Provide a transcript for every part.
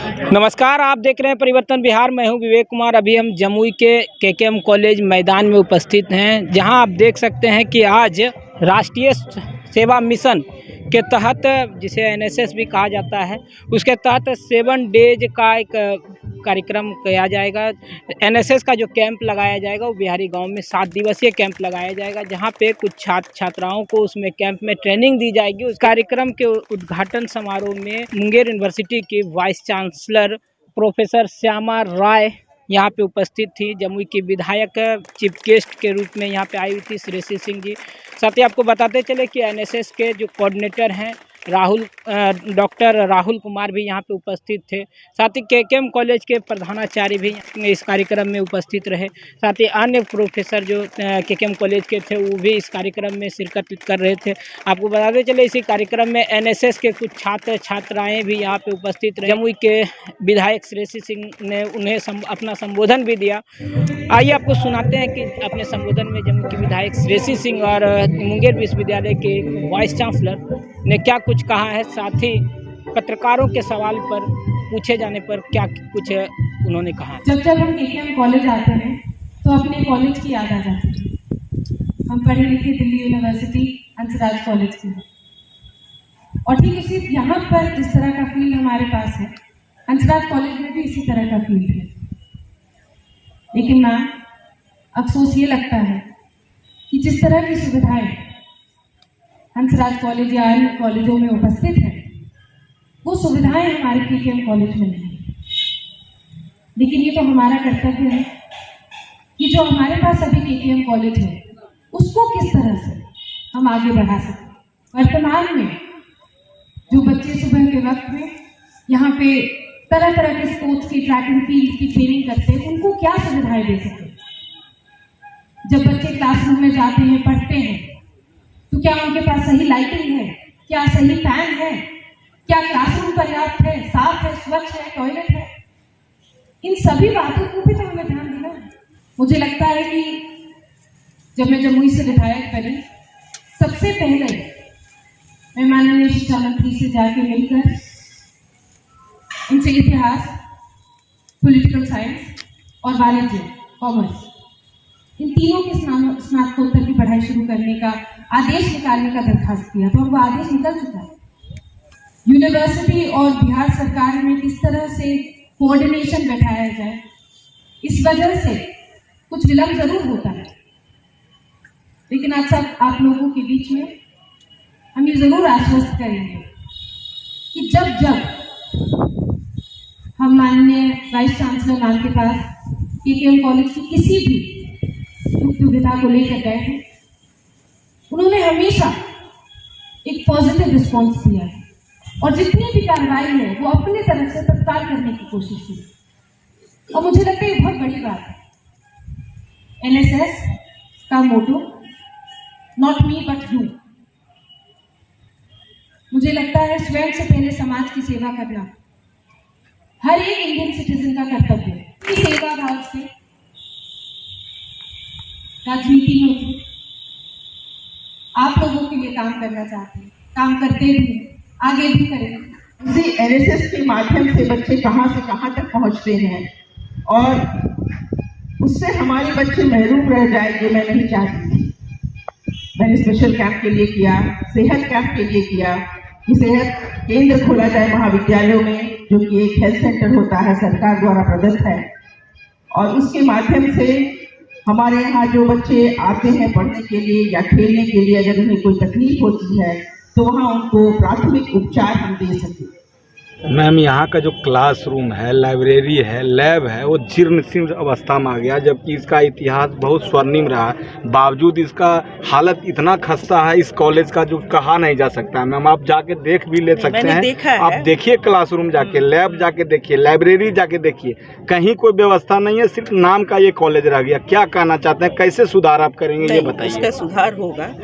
नमस्कार, आप देख रहे हैं परिवर्तन बिहार। मैं हूं विवेक कुमार। अभी हम जमुई के केकेएम कॉलेज मैदान में उपस्थित हैं, जहां आप देख सकते हैं कि आज राष्ट्रीय सेवा मिशन के तहत, जिसे एनएसएस भी कहा जाता है, उसके तहत 7 डेज का एक कार्यक्रम किया जाएगा। एनएसएस का जो कैंप लगाया जाएगा वो बिहारी गांव में 7 दिवसीय कैंप लगाया जाएगा, जहां पे कुछ छात्र छात्राओं को उसमें कैंप में ट्रेनिंग दी जाएगी। उस कार्यक्रम के उद्घाटन समारोह में मुंगेर यूनिवर्सिटी की वाइस चांसलर प्रोफेसर श्यामा राय यहाँ पे उपस्थित थी। जमुई की विधायक चीफ गेस्ट के रूप में यहाँ पे आई हुई थी श्रेयसी सिंह जी। साथ ही आपको बताते चले कि एनएसएस के जो कोऑर्डिनेटर हैं डॉक्टर राहुल कुमार भी यहाँ पे उपस्थित थे। साथ ही केकेएम कॉलेज के प्रधानाचार्य भी इस कार्यक्रम में उपस्थित रहे। साथ ही अन्य प्रोफेसर जो केकेएम कॉलेज के थे वो भी इस कार्यक्रम में शिरकत कर रहे थे। आपको बताते चले इसी कार्यक्रम में एनएसएस के कुछ छात्र छात्राएँ भी यहाँ पे उपस्थित रहे। जमुई के विधायक श्रेयसी सिंह ने उन्हें अपना संबोधन भी दिया। आइए आपको सुनाते हैं कि अपने संबोधन में जमुई के विधायक श्रेयसी सिंह और मुंगेर विश्वविद्यालय के वाइस चांसलर ने क्या कुछ कहा है। साथ ही पत्रकारों के सवाल पर पूछे जाने पर क्या कुछ उन्होंने कहा। जब हम केकेएम कॉलेज आते हैं तो अपने कॉलेज की याद आ जाती है। हम पढ़े लिखे दिल्ली यूनिवर्सिटी हंसराज कॉलेज की है, और ठीक इसी यहाँ पर जिस तरह का फील्ड हमारे पास है, हंसराज कॉलेज में भी इसी तरह का फील्ड है। लेकिन मैम, अफसोस ये लगता है कि जिस तरह की सुविधाएं हंसराज कॉलेज या अन्य कॉलेजों में उपस्थित है, वो सुविधाएं हमारे केकेएम कॉलेज में नहीं है। लेकिन ये तो हमारा कर्तव्य है कि जो हमारे पास अभी केकेएम कॉलेज है उसको किस तरह से हम आगे बढ़ा सकें। वर्तमान में जो बच्चे सुबह के वक्त में यहाँ पे तरह तरह के स्पोर्ट्स की, ट्रैक एंड फील्ड की ट्रेनिंग करते हैं, उनको क्या सुविधाएं दे सकें। जब बच्चे क्लासरूम में जाते हैं, पढ़ते हैं, तो क्या उनके पास सही लाइटिंग है, क्या सही फैन है, क्या क्लासरूम पर्याप्त है, साफ है, स्वच्छ है, टॉयलेट है। इन सभी बातों को भी तो हमें ध्यान देना है। मुझे लगता है कि जब मैं जमुई से विधायक बनी, सबसे पहले मैं माननीय शिक्षा मंत्री से जाके मिलकर उनसे इतिहास, पॉलिटिकल साइंस और वाणिज्य, कॉमर्स, इन तीनों के स्नातकोत्तर की पढ़ाई शुरू करने का आदेश निकालने का दरखास्त किया था, और वो आदेश निकल चुका है। यूनिवर्सिटी और बिहार सरकार में किस तरह से कोऑर्डिनेशन बैठाया जाए, इस वजह से कुछ विलंब जरूर होता है। लेकिन आज सब आप लोगों के बीच में हम ये जरूर आश्वस्त करेंगे कि जब हम माननीय वाइस चांसलर मैम के पास केकेएम कॉलेज की किसी भी दुविधा को लेकर गए हैं, उन्होंने हमेशा एक पॉजिटिव रिस्पॉन्स दिया है, और जितनी भी कार्रवाई है वो अपने तरफ से तत्काल करने की कोशिश की। और मुझे लगता है ये बहुत बड़ी बात है। एनएसएस का मोटो नॉट मी बट यू। मुझे लगता है स्वयं से पहले समाज की सेवा करना हर एक इंडियन सिटीजन का कर्तव्य है। इस सेवा भाव से राजनीति में उतरे, आप लोगों के लिए काम करना चाहते हैं, काम करते भी हैं, आगे भी करेंगे। एनएसएस के माध्यम से बच्चे कहाँ से कहाँ तक पहुँचते हैं, और उससे हमारे बच्चे महरूम रह जाएंगे, मैं नहीं चाहती थी। मैंने स्पेशल कैंप के लिए किया, सेहत कैंप के लिए किया कि सेहत केंद्र खोला जाए महाविद्यालयों में, जो कि एक हेल्थ सेंटर होता है, सरकार द्वारा प्रदत्त है। और उसके माध्यम से हमारे यहाँ जो बच्चे आते हैं पढ़ने के लिए या खेलने के लिए, अगर उन्हें कोई तकलीफ होती है तो वहाँ उनको प्राथमिक उपचार हम दे सकें। मैम, यहाँ का जो क्लासरूम है, लाइब्रेरी है, लैब है, वो जीर्ण शीर्ण अवस्था में आ गया, जबकि इसका इतिहास बहुत स्वर्णिम रहा है। बावजूद इसका हालत इतना खस्ता है इस कॉलेज का, जो कहा नहीं जा सकता। मैम, आप जाके देख भी ले सकते हैं। आप देखिए क्लासरूम जाके, लैब जाके देखिए, लाइब्रेरी जाके देखिए, कहीं कोई व्यवस्था नहीं है, सिर्फ नाम का ये कॉलेज रह गया। क्या कहना चाहते हैं, कैसे सुधार आप करेंगे, ये बताइए। इसका सुधार होगा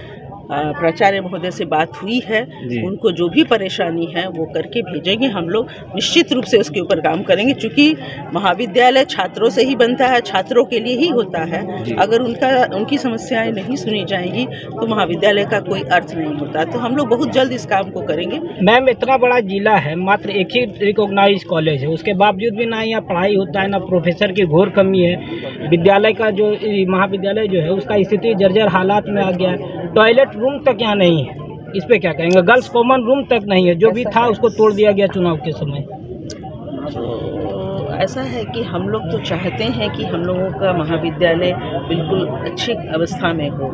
प्राचार्य महोदय से बात हुई है। उनको जो भी परेशानी है वो करके भेजेंगे। हम लोग निश्चित रूप से उसके ऊपर काम करेंगे, क्योंकि महाविद्यालय छात्रों से ही बनता है, छात्रों के लिए ही होता है। अगर उनकी समस्याएं नहीं सुनी जाएंगी तो महाविद्यालय का कोई अर्थ नहीं होता। तो हम लोग बहुत जल्द इस काम को करेंगे। मैम, इतना बड़ा जिला है, मात्र एक ही रिकॉग्नाइज कॉलेज है, उसके बावजूद भी ना यहाँ पढ़ाई होता है, ना प्रोफेसर की घोर कमी है। विद्यालय का जो महाविद्यालय जो है उसका स्थिति जर्जर हालात में आ गया है। टॉयलेट रूम तक यहाँ नहीं है, इस पे क्या कहेंगे? गर्ल्स कॉमन रूम तक नहीं है, जो भी था उसको तोड़ दिया गया चुनाव के समय। तो ऐसा है कि हम लोग तो चाहते हैं कि हम लोगों का महाविद्यालय बिल्कुल अच्छी अवस्था में हो,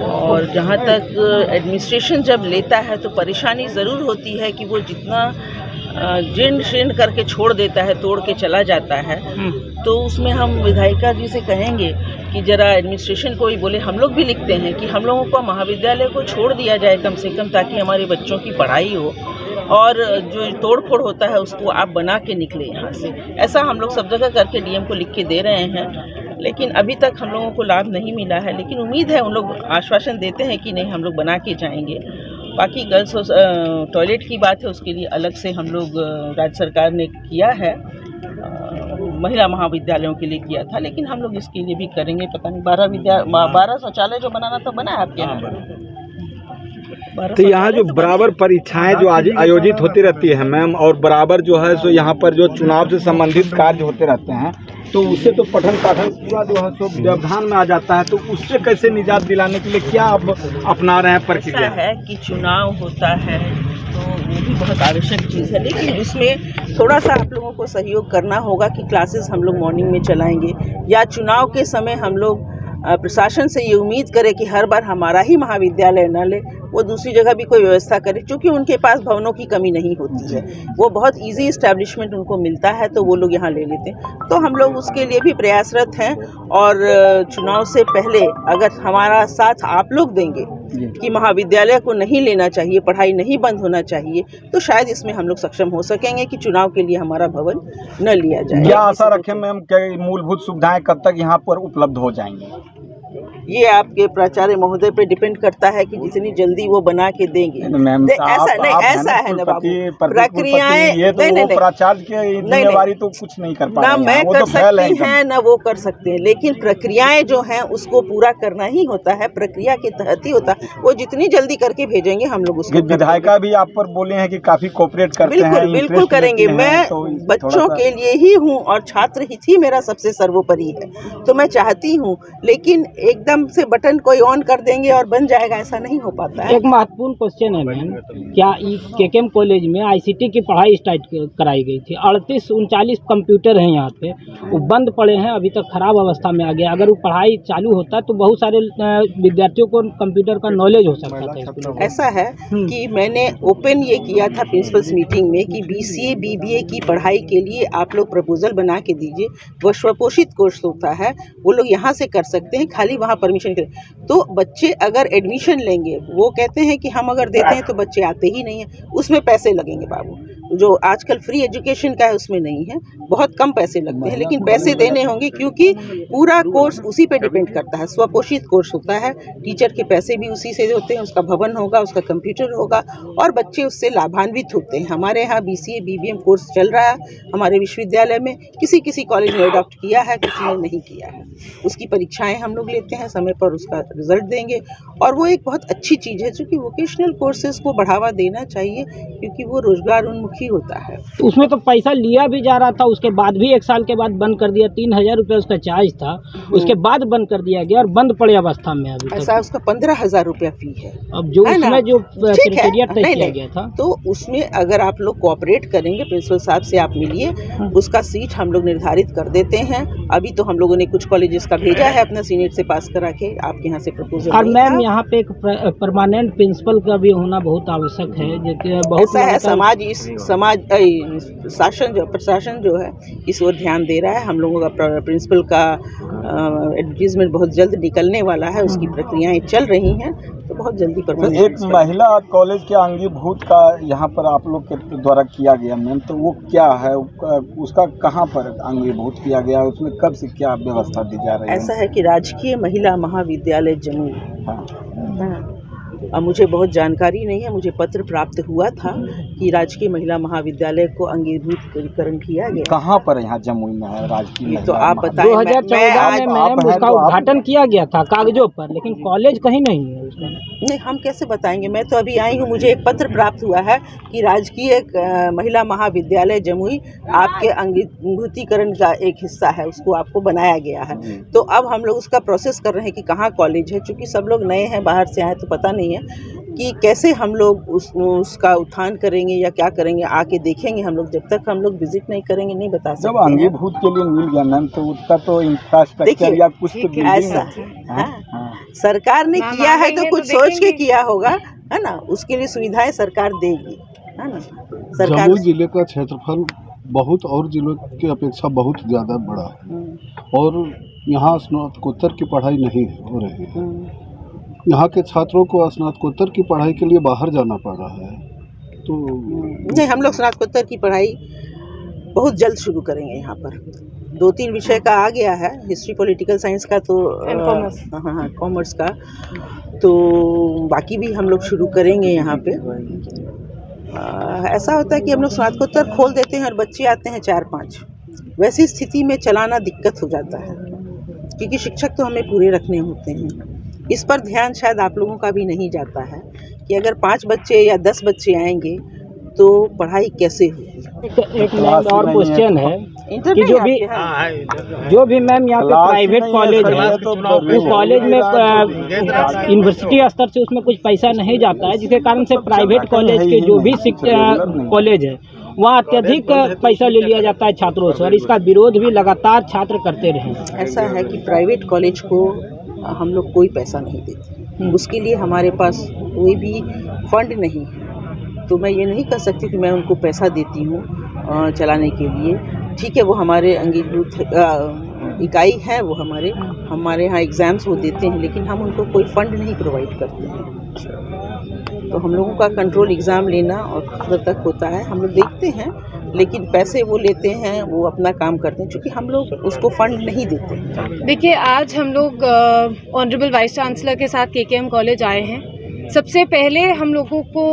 और जहाँ तक एडमिनिस्ट्रेशन जब लेता है तो परेशानी ज़रूर होती है कि वो जितना जीर्ण शीर्ण करके छोड़ देता है, तोड़ के चला जाता है। तो उसमें हम विधायिका जी से कहेंगे कि ज़रा एडमिनिस्ट्रेशन को ही बोले, हम लोग भी लिखते हैं कि हम लोगों को महाविद्यालय को छोड़ दिया जाए कम से कम, ताकि हमारे बच्चों की पढ़ाई हो, और जो तोड़ फोड़ होता है उसको आप बना के निकले यहाँ से। ऐसा हम लोग सब जगह करके डीएम को लिख के दे रहे हैं, लेकिन अभी तक हम लोगों को लाभ नहीं मिला है। लेकिन उम्मीद है, उन लोग आश्वासन देते हैं कि नहीं हम लोग बना के जाएंगे। बाकी गर्ल्स टॉयलेट की बात है, उसके लिए अलग से हम लोग राज्य सरकार ने किया है, महिला महाविद्यालयों के लिए किया था, लेकिन हम लोग इसके लिए भी करेंगे। पता नहीं 12 शौचालय जो बनाना था बना है आपके यहाँ? तो यहाँ जो बराबर परीक्षाएं जो आज आयोजित होती रहती है मैम, और बराबर जो है सो यहाँ पर जो चुनाव से संबंधित कार्य होते रहते हैं, तो उससे तो पठन पाठन पूरा जो है सो व्यवधान में आ जाता है। तो उससे कैसे निजात दिलाने के लिए क्या आप अपना रहे हैं प्रक्रिया? ऐसा है कि चुनाव होता है तो वो भी बहुत आवश्यक चीज़ है, लेकिन उसमें थोड़ा सा आप लोगों को सहयोग करना होगा कि क्लासेस हम लोग मॉर्निंग में चलाएंगे, या चुनाव के समय हम लोग प्रशासन से ये उम्मीद करें कि हर बार हमारा ही महाविद्यालय न ले, वो दूसरी जगह भी कोई व्यवस्था करे, क्योंकि उनके पास भवनों की कमी नहीं होती है, वो बहुत इजी इस्टेब्लिशमेंट उनको मिलता है, तो वो लोग यहाँ ले लेते हैं। तो हम लोग उसके लिए भी प्रयासरत हैं, और चुनाव से पहले अगर हमारा साथ आप लोग देंगे कि महाविद्यालय को नहीं लेना चाहिए, पढ़ाई नहीं बंद होना चाहिए, तो शायद इसमें हम लोग सक्षम हो सकेंगे कि चुनाव के लिए हमारा भवन न लिया जाए। क्या आशा रखें मैम कि मूलभूत सुविधाएं कब तक यहाँ पर उपलब्ध हो जाएंगी? ये आपके प्राचार्य महोदय पे डिपेंड करता है कि जितनी जल्दी वो बना के देंगे। ऐसा है ना बाबू, प्रक्रियाएं प्राचार्य की जिम्मेवारी तो कुछ नहीं कर पा रहे हैं, ना मैं कर सकती हैं ना वो कर सकते हैं, लेकिन प्रक्रियाएं जो हैं उसको पूरा करना ही होता है, प्रक्रिया के तहत ही होता है। वो जितनी जल्दी करके भेजेंगे हम लोग उसको। विधायिका भी आप पर बोले हैं कि काफी कोऑपरेट करते हैं। बिल्कुल करेंगे। मैं बच्चों के लिए ही हूँ और छात्र हित ही मेरा सबसे सर्वोपरि है, तो मैं चाहती हूँ, लेकिन एकदम से बटन कोई ऑन कर देंगे और बन जाएगा, ऐसा नहीं हो पाता है। एक महत्वपूर्ण क्वेश्चन है मैम, क्या केकेएम कॉलेज में आईसीटी की पढ़ाई स्टार्ट कराई गई थी? 38-39 कंप्यूटर हैं यहाँ पे, वो बंद पड़े हैं, अभी तक खराब अवस्था में आ गया। अगर वो पढ़ाई चालू होता तो बहुत सारे विद्यार्थियों को कंप्यूटर का नॉलेज हो सकता था। ऐसा है कि मैंने ओपन ये किया था प्रिंसिपल्स मीटिंग में कि BCA BBA की पढ़ाई के लिए आप लोग प्रपोजल बना के दीजिए, वो स्वपोषित कोर्स होता है, वो लोग यहाँ से कर सकते हैं, खाली वहाँ परमिशन के। तो बच्चे अगर एडमिशन लेंगे, वो कहते हैं कि हम अगर देते हैं तो बच्चे आते ही नहीं है, उसमें पैसे लगेंगे बाबू। जो आजकल फ्री एजुकेशन का है उसमें नहीं है, बहुत कम पैसे लगते हैं, लेकिन पैसे देने होंगे, क्योंकि पूरा कोर्स उसी पे डिपेंड करता है, स्वपोषित कोर्स होता है। टीचर के पैसे भी उसी से होते हैं, उसका भवन होगा, उसका कंप्यूटर होगा, और बच्चे उससे लाभान्वित होते हैं। हमारे यहाँ BCA BBM कोर्स चल रहा है हमारे विश्वविद्यालय में, किसी कॉलेज ने अडॉप्ट किया है, किसी ने नहीं किया है। उसकी परीक्षाएं हम लोग लेते हैं, समय पर उसका रिजल्ट देंगे, और वो एक बहुत अच्छी चीज़ है, क्योंकि वोकेशनल कोर्सेज को बढ़ावा देना चाहिए, क्योंकि वो रोजगार उन्मुखी होता है। उसमें तो पैसा लिया भी जा रहा था, उसके बाद भी 1 साल के बाद बंद कर दिया। 3000 रुपये उसका चार्ज था, उसके बाद बंद कर दिया गया, और बंद पड़े अवस्था में अभी ऐसा उसका 15,000 रुपया फी है। अब जो उसमें जो क्राइटेरिया तय किया गया था, तो उसमें अगर आप लोग कोऑपरेट करेंगे, प्रिंसिपल साहब से आप मिलिए, उसका सीट हम लोग निर्धारित कर देते हैं। अभी तो हम लोगों ने कुछ कॉलेजेस का भेजा है अपना सीनेट से पास करा के, आपके यहाँ से प्रपोजल। और मैम यहाँ पे एक परमानेंट प्रिंसिपल का भी होना बहुत आवश्यक है। बहुत ऐसा है, प्रशासन जो है इस ओर ध्यान दे रहा है। हम लोगों का प्रिंसिपल का एडवर्टीजमेंट बहुत जल्द निकलने वाला है, उसकी प्रक्रियाएं चल रही हैं, तो बहुत जल्दी परमानेंट। एक महिला कॉलेज के अंगीभूत का यहाँ पर आप लोग के द्वारा किया गया मैम, तो वो क्या है, उसका कहाँ पर अंगीभूत किया गया, उसमें कब से क्या व्यवस्था दी जा रही है? ऐसा है कि राजकीय महिला महाविद्यालय जमुई मुझे बहुत जानकारी नहीं है। मुझे पत्र प्राप्त हुआ था कि राजकीय महिला महाविद्यालय को अंगीभूतकरण किया गया। कहाँ पर यहाँ जमुई में है राजकीय ये महिला तो आप महाविद्यालय? बताएं। 2014 में मैम उसका उद्घाटन किया गया था कागजों पर, लेकिन कॉलेज कहीं नहीं है उसका। नहीं, हम कैसे बताएंगे? मैं तो अभी आई हूँ, मुझे एक पत्र प्राप्त हुआ है कि राजकीय महिला महाविद्यालय जमुई आपके अंगीभूतीकरण का एक हिस्सा है, उसको आपको बनाया गया है। तो अब हम लोग उसका प्रोसेस कर रहे हैं कि कहाँ कॉलेज है, क्योंकि सब लोग नए हैं, बाहर से आए तो पता नहीं है कि कैसे हम लोग उसका उत्थान करेंगे या क्या करेंगे। आके देखेंगे हम लोग, जब तक हम लोग विजिट नहीं करेंगे नहीं बता सकते। जब अंगीभूत के लिए मिल गया मैम, तो उसका तो इंफ्रास्ट्रक्चर या कुछ तो बिल्डिंग ऐसा सरकार ने किया है तो कुछ सोच के किया होगा, है ना। उसके लिए सुविधाएं सरकार देगी, है ना। सरकार जमुई जिले का क्षेत्रफल बहुत और जिलों की अपेक्षा बहुत ज़्यादा बड़ा है और यहाँ स्नातकोत्तर की पढ़ाई नहीं हो रही है। यहाँ के छात्रों को स्नातकोत्तर की पढ़ाई के लिए बाहर जाना पड़ रहा है। तो नहीं, हम लोग स्नातकोत्तर की पढ़ाई बहुत जल्द शुरू करेंगे। यहाँ पर 2-3 विषय का आ गया है, हिस्ट्री, पॉलिटिकल साइंस का तो कॉमर्स का, तो बाकी भी हम लोग शुरू करेंगे यहाँ पे। ऐसा होता है कि हम लोग स्नातकोत्तर खोल देते हैं और बच्चे आते हैं 4-5। वैसी स्थिति में चलाना दिक्कत हो जाता है, क्योंकि शिक्षक तो हमें पूरे रखने होते हैं। इस पर ध्यान शायद आप लोगों का भी नहीं जाता है कि अगर 5 बच्चे या 10 बच्चे आएंगे तो पढ़ाई कैसे होगी। एक मैम और क्वेश्चन है कि जो भी मैम यहाँ पे प्राइवेट कॉलेज है, उस कॉलेज में यूनिवर्सिटी स्तर से उसमें कुछ पैसा नहीं जाता है, जिसके कारण से प्राइवेट कॉलेज के जो भी कॉलेज है वहाँ अत्यधिक पैसा ले लिया जाता है छात्रों से, और इसका विरोध भी लगातार छात्र करते रहे। ऐसा है कि प्राइवेट कॉलेज को हम लोग कोई पैसा नहीं देते, उसके लिए हमारे पास कोई भी फंड नहीं है। तो मैं ये नहीं कह सकती कि मैं उनको पैसा देती हूँ चलाने के लिए। ठीक है, वो हमारे अंगीभूत इकाई है, वो हमारे यहाँ एग्ज़ाम्स वो देते हैं, लेकिन हम उनको कोई फंड नहीं प्रोवाइड करते हैं। तो हम लोगों का कंट्रोल एग्ज़ाम लेना और खत्म तक होता है, हम लोग देखते हैं, लेकिन पैसे वो लेते हैं, वो अपना काम करते हैं, क्योंकि हम लोग उसको फंड नहीं देते। देखिए, आज हम लोग ऑनरेबल वाइस चांसलर के साथ केकेएम कॉलेज आए हैं। सबसे पहले हम लोगों को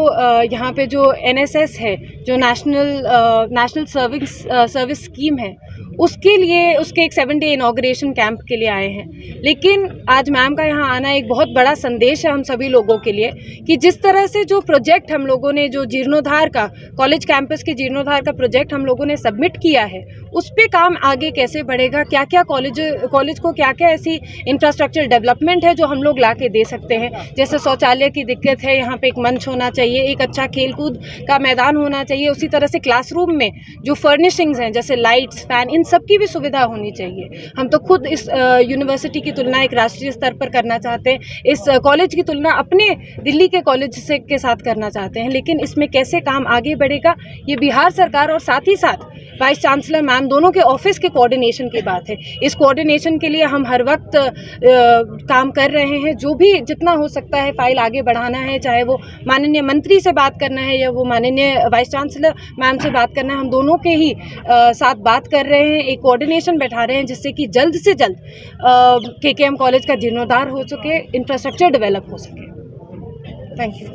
यहाँ पे जो एनएसएस है, जो नेशनल सर्विस स्कीम है, उसके लिए उसके एक 7 डे इनॉग्रेशन कैंप के लिए आए हैं। लेकिन आज मैम का यहाँ आना एक बहुत बड़ा संदेश है हम सभी लोगों के लिए कि जिस तरह से जो प्रोजेक्ट हम लोगों ने, जो जीर्णोद्धार का, कॉलेज कैंपस के जीर्णोद्धार का प्रोजेक्ट हम लोगों ने सबमिट किया है, उस पे काम आगे कैसे बढ़ेगा, क्या क्या कॉलेज को क्या क्या ऐसी इंफ्रास्ट्रक्चर डेवलपमेंट है जो हम लोग ला के दे सकते हैं। जैसे शौचालय की दिक्कत है, यहाँ पे एक मंच होना चाहिए, एक अच्छा खेलकूद का मैदान होना चाहिए। उसी तरह से क्लासरूम में जो फर्निशिंग्स हैं, जैसे लाइट्स, फैन, इन सब की भी सुविधा होनी चाहिए। हम तो खुद इस यूनिवर्सिटी की तुलना एक राष्ट्रीय स्तर पर करना चाहते हैं, इस कॉलेज की तुलना अपने दिल्ली के कॉलेज से के साथ करना चाहते हैं, लेकिन इसमें कैसे काम आगे बढ़ेगा, ये बिहार सरकार और साथ ही साथ वाइस चांसलर मैम दोनों के ऑफिस के कोऑर्डिनेशन की बात है। इस कोऑर्डिनेशन के लिए हम हर वक्त काम कर रहे हैं। जो भी जितना हो सकता है फाइल आगे बढ़ाना है, चाहे वो माननीय मंत्री से बात करना है या वो माननीय वाइस चांसलर मैम से बात करना है, हम दोनों के ही साथ बात कर रहे हैं, एक कोऑर्डिनेशन बैठा रहे हैं, जिससे कि जल्द से जल्द केकेएम कॉलेज का जीर्णोद्धार हो सके, इंफ्रास्ट्रक्चर डेवलप हो सके। Thank you.